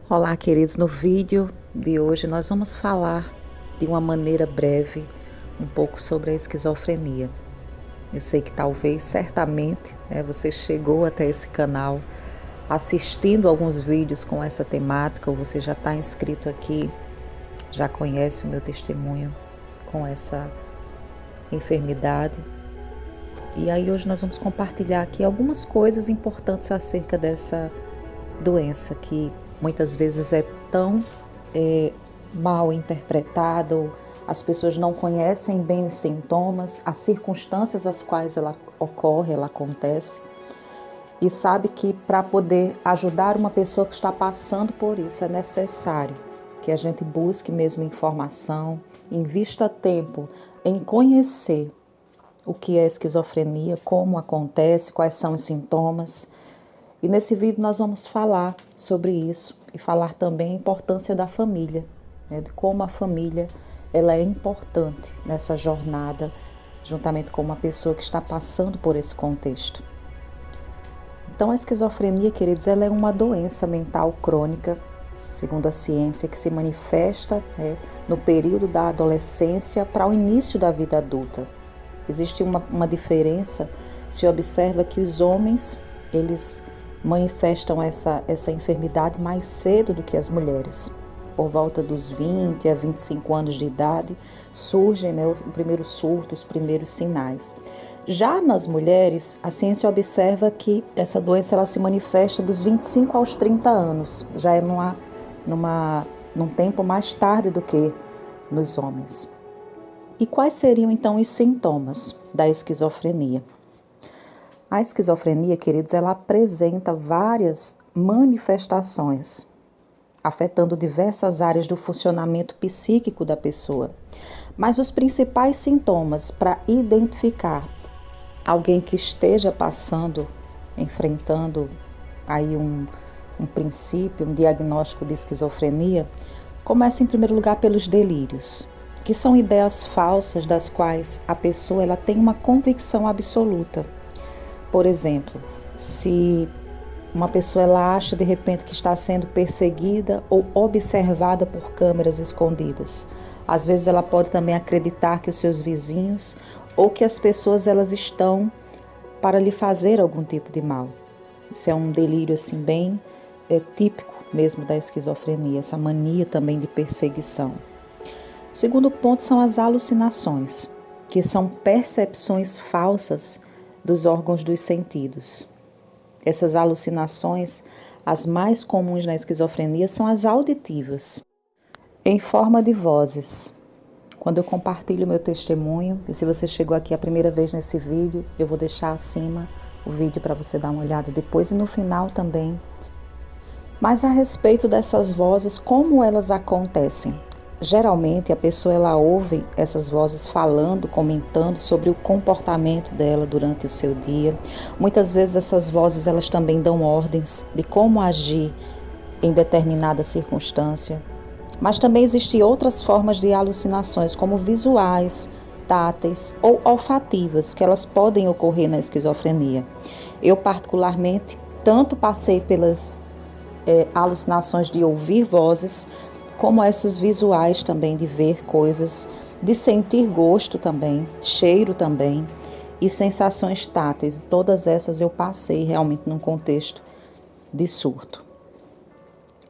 Olá, queridos. No vídeo de hoje nós vamos falar de uma maneira breve um pouco sobre a esquizofrenia. Eu sei que talvez, certamente, você chegou até esse canal assistindo alguns vídeos com essa temática, ou você já está inscrito aqui, já conhece o meu testemunho com essa enfermidade. E aí hoje nós vamos compartilhar aqui algumas coisas importantes acerca dessa doença que muitas vezes é tão mal interpretada, ou as pessoas não conhecem bem os sintomas, as circunstâncias às quais ela ocorre, ela acontece, e sabe que para poder ajudar uma pessoa que está passando por isso é necessário que a gente busque mesmo informação, invista tempo em conhecer o que é esquizofrenia, como acontece, quais são os sintomas. E nesse vídeo nós vamos falar sobre isso e falar também a importância da família, de como a família ela é importante nessa jornada, juntamente com uma pessoa que está passando por esse contexto. Então a esquizofrenia, queridos, ela é uma doença mental crônica, segundo a ciência, que se manifesta no período da adolescência para o início da vida adulta. Existe uma diferença, se observa que os homens, eles manifestam essa enfermidade mais cedo do que as mulheres. Por volta dos 20 a 25 anos de idade, surgem o primeiro surto, os primeiros sinais. Já nas mulheres, a ciência observa que essa doença ela se manifesta dos 25 aos 30 anos, já é num tempo mais tarde do que nos homens. E quais seriam então os sintomas da esquizofrenia? A esquizofrenia, queridos, ela apresenta várias manifestações, afetando diversas áreas do funcionamento psíquico da pessoa. Mas os principais sintomas para identificar alguém que esteja passando, enfrentando aí um princípio, um diagnóstico de esquizofrenia, começa em primeiro lugar pelos delírios, que são ideias falsas das quais a pessoa ela tem uma convicção absoluta. Por exemplo, se uma pessoa ela acha de repente que está sendo perseguida ou observada por câmeras escondidas, às vezes ela pode também acreditar que os seus vizinhos ou que as pessoas elas estão para lhe fazer algum tipo de mal. Isso é um delírio assim bem típico mesmo da esquizofrenia, essa mania também de perseguição. O segundo ponto são as alucinações, que são percepções falsas dos órgãos dos sentidos. Essas alucinações, as mais comuns na esquizofrenia, são as auditivas, em forma de vozes. Quando eu compartilho meu testemunho, e se você chegou aqui a primeira vez nesse vídeo, eu vou deixar acima o vídeo para você dar uma olhada depois e no final também. Mas a respeito dessas vozes, como elas acontecem? Geralmente a pessoa ela ouve essas vozes falando, comentando sobre o comportamento dela durante o seu dia. Muitas vezes essas vozes elas também dão ordens de como agir em determinada circunstância. Mas também existem outras formas de alucinações, como visuais, táteis ou olfativas, que elas podem ocorrer na esquizofrenia. Eu particularmente tanto passei pelas alucinações de ouvir vozes, como essas visuais também, de ver coisas, de sentir gosto também, cheiro também, e sensações táteis. Todas essas eu passei realmente num contexto de surto.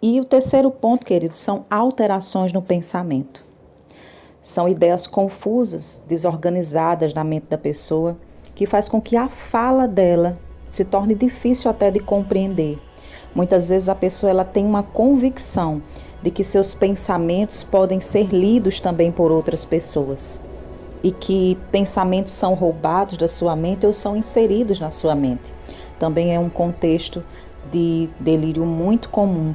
E o terceiro ponto, queridos, são alterações no pensamento. São ideias confusas, desorganizadas na mente da pessoa, que faz com que a fala dela se torne difícil até de compreender. Muitas vezes a pessoa ela tem uma convicção de que seus pensamentos podem ser lidos também por outras pessoas e que pensamentos são roubados da sua mente ou são inseridos na sua mente. Também é um contexto de delírio muito comum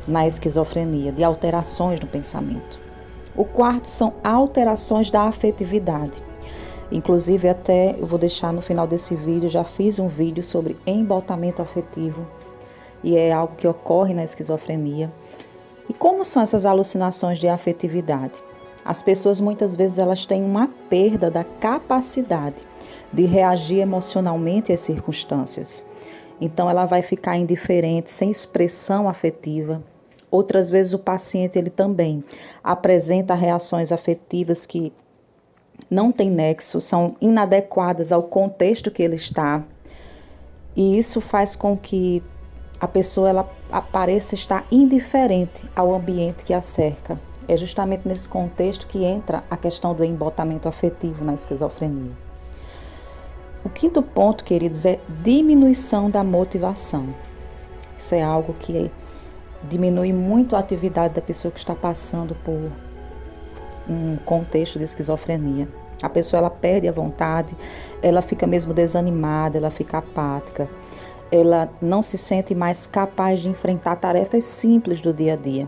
na esquizofrenia, de alterações no pensamento. O quarto são alterações da afetividade. Inclusive até eu vou deixar no final desse vídeo, já fiz um vídeo sobre embotamento afetivo e é algo que ocorre na esquizofrenia. E como são essas alucinações de afetividade? As pessoas muitas vezes elas têm uma perda da capacidade de reagir emocionalmente às circunstâncias. Então ela vai ficar indiferente, sem expressão afetiva, Outras vezes o paciente ele também apresenta reações afetivas que não têm nexo, são inadequadas ao contexto que ele está. E isso faz com que a pessoa ela pareça estar indiferente ao ambiente que a cerca. É justamente nesse contexto que entra a questão do embotamento afetivo na esquizofrenia. O quinto ponto, queridos, é diminuição da motivação. Isso é algo que diminui muito a atividade da pessoa que está passando por um contexto de esquizofrenia. A pessoa ela perde a vontade, ela fica mesmo desanimada, ela fica apática, ela não se sente mais capaz de enfrentar tarefas simples do dia a dia.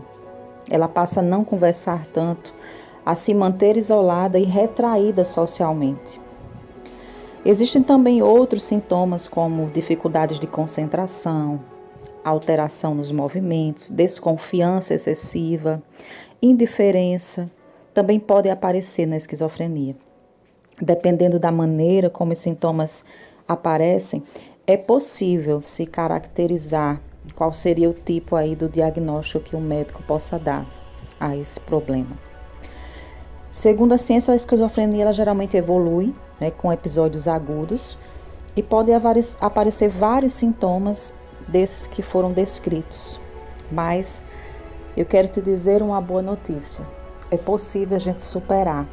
Ela passa a não conversar tanto, a se manter isolada e retraída socialmente. Existem também outros sintomas como dificuldades de concentração, alteração nos movimentos, desconfiança excessiva, indiferença, também podem aparecer na esquizofrenia. Dependendo da maneira como os sintomas aparecem, é possível se caracterizar qual seria o tipo aí do diagnóstico que o médico possa dar a esse problema. Segundo a ciência, a esquizofrenia ela geralmente evolui, com episódios agudos e pode aparecer vários sintomas desses que foram descritos. Mas eu quero te dizer uma boa notícia. É possível a gente superar.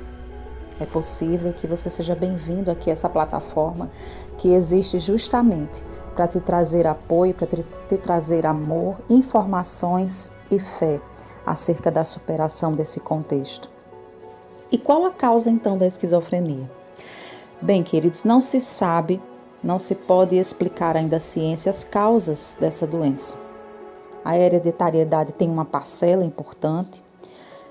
É possível que você seja bem-vindo aqui a essa plataforma que existe justamente para te trazer apoio, para te trazer amor, informações e fé acerca da superação desse contexto. E qual a causa então da esquizofrenia? Bem, queridos, não se sabe, não se pode explicar ainda a ciência as causas dessa doença. A hereditariedade tem uma parcela importante.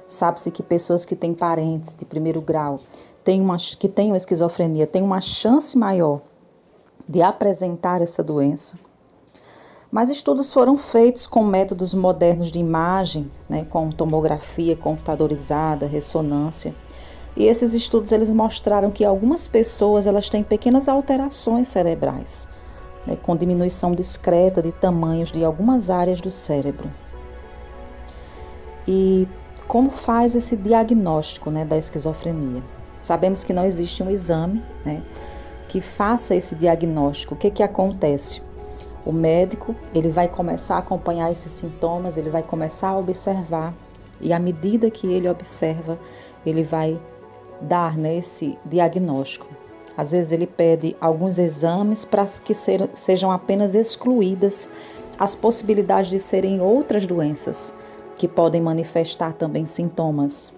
Sabe-se que pessoas que têm parentes de primeiro grau, que tenham esquizofrenia, têm uma chance maior de apresentar essa doença. Mas estudos foram feitos com métodos modernos de imagem, com tomografia computadorizada, ressonância. E esses estudos eles mostraram que algumas pessoas elas têm pequenas alterações cerebrais, com diminuição discreta de tamanhos de algumas áreas do cérebro. E como faz esse diagnóstico da esquizofrenia? Sabemos que não existe um exame que faça esse diagnóstico. O que acontece? O médico ele vai começar a acompanhar esses sintomas, ele vai começar a observar e à medida que ele observa, ele vai dar esse diagnóstico. Às vezes ele pede alguns exames para que sejam apenas excluídas as possibilidades de serem outras doenças que podem manifestar também sintomas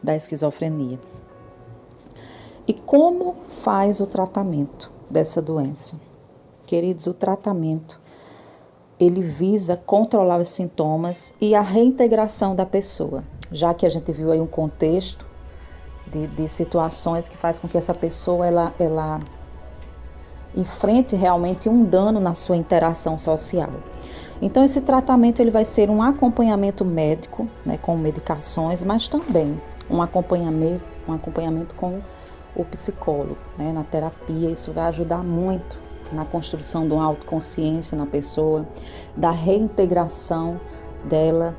da esquizofrenia. E como faz o tratamento dessa doença? Queridos, o tratamento, ele visa controlar os sintomas e a reintegração da pessoa, já que a gente viu aí um contexto de situações que faz com que essa pessoa ela enfrente realmente um dano na sua interação social. Então, esse tratamento ele vai ser um acompanhamento médico, com medicações, mas também um acompanhamento com o psicólogo, na terapia. Isso vai ajudar muito na construção de uma autoconsciência na pessoa, da reintegração dela,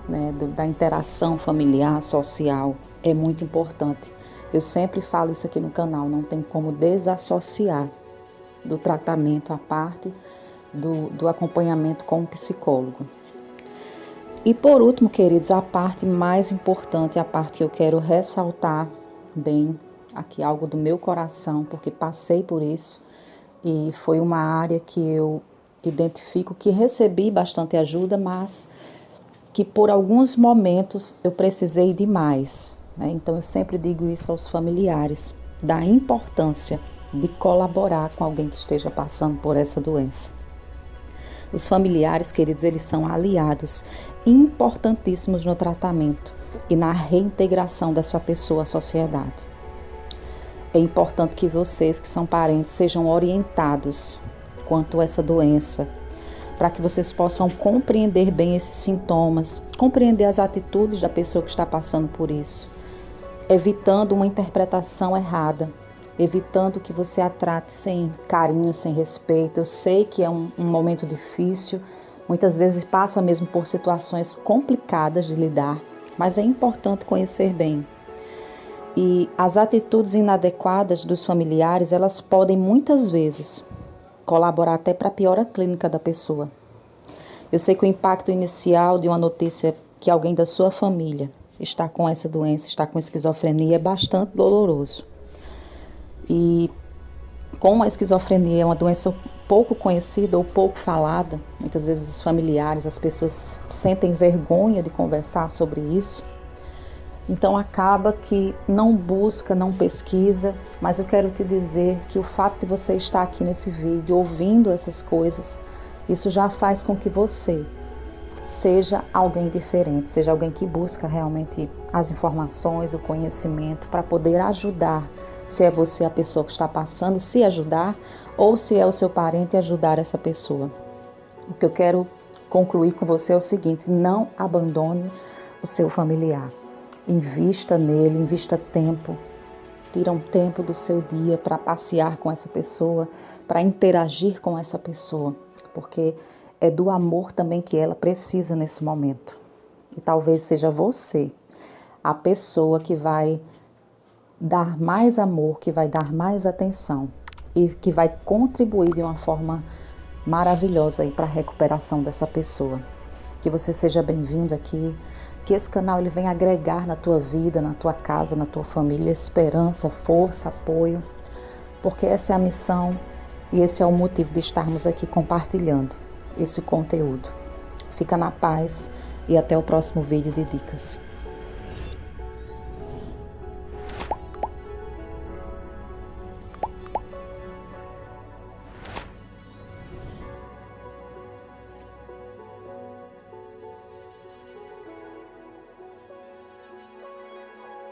da interação familiar, social. É muito importante. Eu sempre falo isso aqui no canal, não tem como desassociar do tratamento a parte do acompanhamento com o psicólogo. E por último, queridos, a parte mais importante, a parte que eu quero ressaltar bem, aqui algo do meu coração, porque passei por isso e foi uma área que eu identifico que recebi bastante ajuda, mas que por alguns momentos eu precisei de mais. Então eu sempre digo isso aos familiares, da importância de colaborar com alguém que esteja passando por essa doença. Os familiares, queridos, eles são aliados importantíssimos no tratamento e na reintegração dessa pessoa à sociedade. É importante que vocês, que são parentes, sejam orientados quanto a essa doença, para que vocês possam compreender bem esses sintomas, compreender as atitudes da pessoa que está passando por isso, evitando uma interpretação errada, evitando que você a trate sem carinho, sem respeito. Eu sei que é um momento difícil Muitas vezes passa mesmo por situações complicadas de lidar, mas é importante conhecer bem. E as atitudes inadequadas dos familiares, elas podem muitas vezes colaborar até para a piora clínica da pessoa. Eu sei que o impacto inicial de uma notícia que alguém da sua família está com essa doença, está com esquizofrenia, é bastante doloroso. E como a esquizofrenia é uma doença pouco conhecida ou pouco falada, muitas vezes os familiares, as pessoas sentem vergonha de conversar sobre isso, então acaba que não busca, não pesquisa, mas eu quero te dizer que o fato de você estar aqui nesse vídeo, ouvindo essas coisas, isso já faz com que você seja alguém diferente, seja alguém que busca realmente as informações, o conhecimento para poder ajudar, se é você a pessoa que está passando, se ajudar, ou se é o seu parente ajudar essa pessoa. O que eu quero concluir com você é o seguinte: não abandone o seu familiar. Invista nele, invista tempo, tira um tempo do seu dia para passear com essa pessoa, para interagir com essa pessoa, porque é do amor também que ela precisa nesse momento. E talvez seja você a pessoa que vai dar mais amor, que vai dar mais atenção e que vai contribuir de uma forma maravilhosa para a recuperação dessa pessoa. Que você seja bem-vindo aqui, que esse canal ele venha agregar na tua vida, na tua casa, na tua família, esperança, força, apoio, porque essa é a missão e esse é o motivo de estarmos aqui compartilhando esse conteúdo. Fica na paz e até o próximo vídeo de dicas.